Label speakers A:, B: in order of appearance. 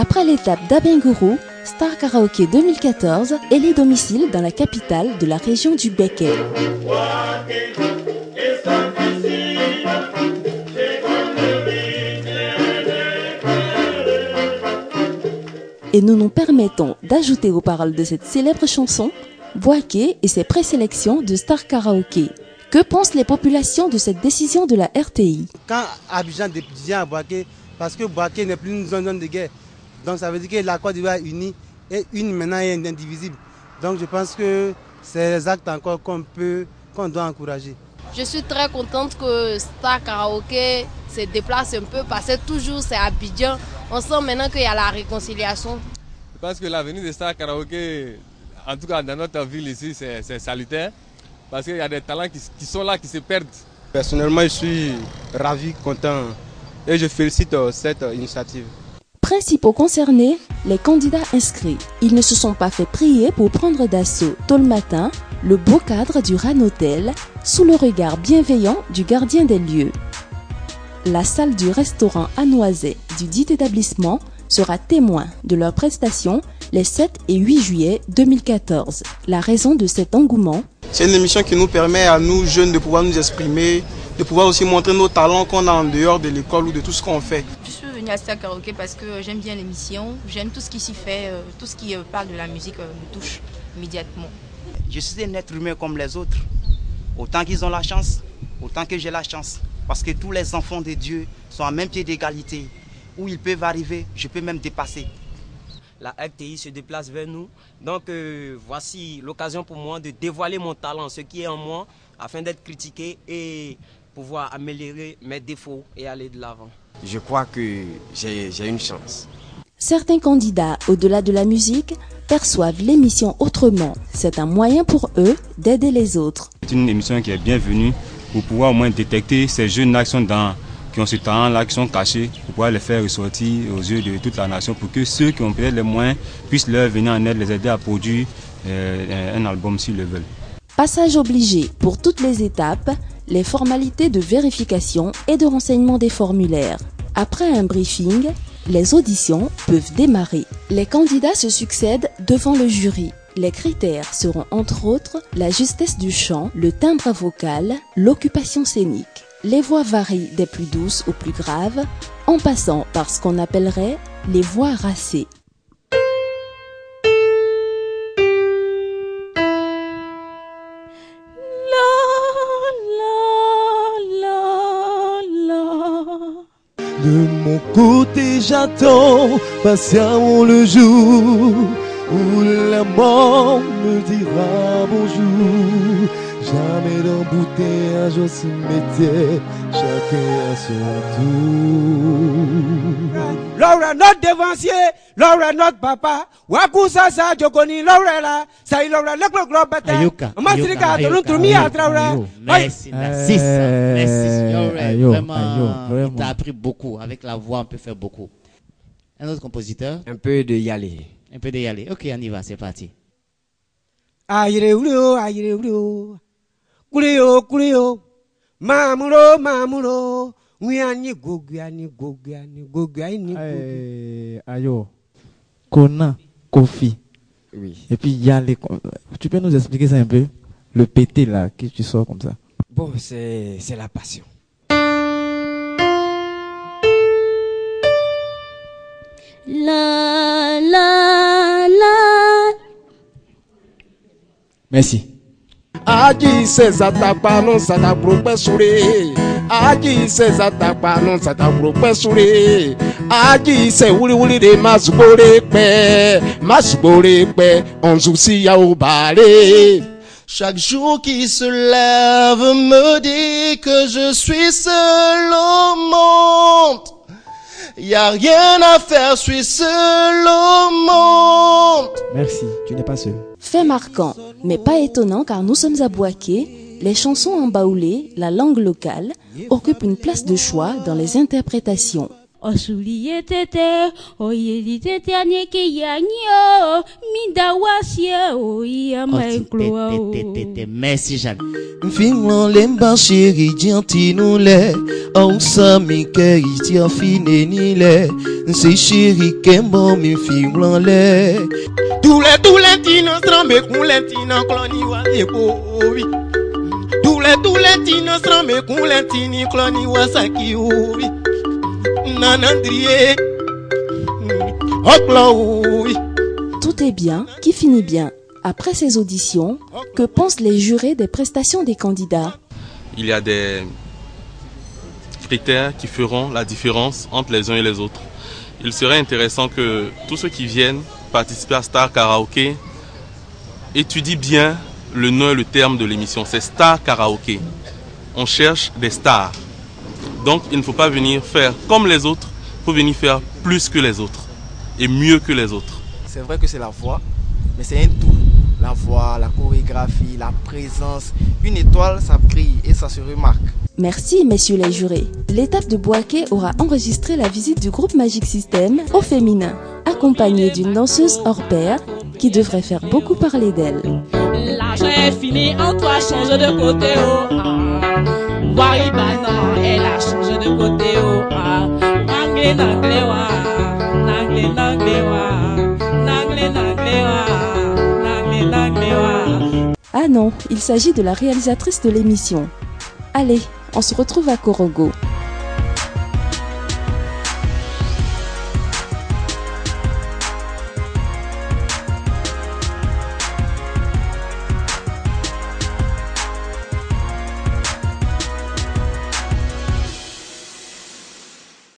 A: Après l'étape d'Abengourou, Star Karaoké 2014 est les domiciles dans la capitale de la région du Békay. Et nous nous permettons d'ajouter aux paroles de cette célèbre chanson Boaké et ses présélections de Star Karaoké. Que pensent les populations de cette décision de la RTI?
B: Quand Abidjan devient à Boaké, parce que Boaké n'est plus une zone de guerre, donc ça veut dire que la Côte d'Ivoire est unie et une maintenant est indivisible. Donc je pense que c'est les actes encore qu'on doit encourager.
C: Je suis très contente que Star Karaoké se déplace un peu parce que toujours c'est Abidjan. On sent maintenant qu'il y a la réconciliation.
D: Je pense que la venue de Star Karaoké, en tout cas dans notre ville ici, c'est salutaire. Parce qu'il y a des talents qui sont là, qui se perdent.
B: Personnellement, je suis ravi, content et je félicite cette initiative.
A: Principaux concernés, les candidats inscrits. Ils ne se sont pas fait prier pour prendre d'assaut tôt le matin le beau cadre du RAN Hotel sous le regard bienveillant du gardien des lieux. La salle du restaurant Anoisé du dit établissement sera témoin de leurs prestations les 7 et 8 juillet 2014. La raison de cet engouement:
B: c'est une émission qui nous permet à nous jeunes de pouvoir nous exprimer, de pouvoir aussi montrer nos talents qu'on a en dehors de l'école ou de tout ce qu'on fait.
E: Je suis venue à Star Karaoké parce que j'aime bien l'émission, j'aime tout ce qui s'y fait, tout ce qui parle de la musique me touche immédiatement.
F: Je suis un être humain comme les autres. Autant qu'ils ont la chance, autant que j'ai la chance. Parce que tous les enfants de Dieu sont à même pied d'égalité. Où ils peuvent arriver, je peux même dépasser.
G: La RTI se déplace vers nous. Donc voici l'occasion pour moi de dévoiler mon talent, ce qui est en moi, afin d'être critiqué et pouvoir améliorer mes défauts et aller de l'avant.
H: Je crois que j'ai une chance.
A: Certains candidats, au-delà de la musique, perçoivent l'émission autrement. C'est un moyen pour eux d'aider les autres.
I: C'est une émission qui est bienvenue pour pouvoir au moins détecter ces jeunes qui ont ce talent-là, qui sont cachés, pour pouvoir les faire ressortir aux yeux de toute la nation, pour que ceux qui ont peut-être les moyens puissent leur venir en aide, les aider à produire un album s'ils le veulent.
A: Passage obligé pour toutes les étapes, les formalités de vérification et de renseignement des formulaires. Après un briefing, les auditions peuvent démarrer. Les candidats se succèdent devant le jury. Les critères seront entre autres la justesse du chant, le timbre vocal, l'occupation scénique. Les voix varient des plus douces aux plus graves, en passant par ce qu'on appellerait les voix racées.
J: De mon côté j'attends patiemment le jour où la mort me dira bonjour. Jamais d'embouteillage on se mettait, chacun à son tour.
K: Laura notre devancier, Laura notre papa, Wakusa sa Jokoni, Laura la, Sai Laura le globe bataille.
L: Ayoka,
K: Masrika, Tonutrumi à Traura.
L: Merci, merci. Vraiment, il t'a appris beaucoup. Avec la voix, on peut faire beaucoup. Un autre compositeur?
H: Un peu de Yalé.
L: Un peu de Yalé. Ok, on y va, c'est parti.
K: Aïe, aïe, Kuleo, Mamuro, Wiani Gogiani.
J: Ayo, Kona, Kofi.
H: Oui.
J: Et puis il y a les. Tu peux nous expliquer ça un peu? Le pété là, que tu sors comme ça.
H: Bon, c'est la passion.
M: La la la.
J: Merci.
K: Aji seza tapano sata professore. Aji seza tapano sata professore. Aji se wuli de masbore pe onzusi ya obale.
N: Chaque jour qui se lève me dit que je suis seul au monde. Y a rien à faire, je suis seul au monde.
J: Merci, tu n'es pas seul.
A: Fait marquant, mais pas étonnant car nous sommes à Boaké, les chansons en baoulé, la langue locale, occupent une place de choix dans les interprétations.
M: Osuliye tete, oyedi tete anyeke yanyo, midawasia oya maikloa.
L: Merci Jacques.
N: Finland lemba chéri dianti nous les, on sami ke iti afine ni les, c'est chéri kembo mi Finland les.
K: Tous les tinos tremblent con les tinos cloni wa oui. Tous les tinos tremblent con les tinos cloni wa saki oui. Nanandrie. Oui.
A: Tout est bien qui finit bien. Après ces auditions, que pensent les jurés des prestations des candidats?
O: Il y a des critères qui feront la différence entre les uns et les autres. Il serait intéressant que tous ceux qui viennent participer à Star Karaoké étudient bien le nom et le terme de l'émission. C'est Star Karaoké. On cherche des stars. Donc il ne faut pas venir faire comme les autres, il faut venir faire plus que les autres et mieux que les autres.
P: C'est vrai que c'est la voix, mais c'est un tout. La voix, la chorégraphie, la présence. Une étoile, ça brille et ça se remarque.
A: Merci, messieurs les jurés. L'étape de Boaké aura enregistré la visite du groupe Magic System au féminin, accompagnée d'une danseuse hors pair qui devrait faire beaucoup parler d'elle.
Q: L'argent est fini, en toi change de côté. Waribana, elle a changé de côté. Nangle, nangle, wa. Nangle, nangle, wa. Nangle, nangle, wa.
A: Ah non, il s'agit de la réalisatrice de l'émission. Allez, on se retrouve à Korogo.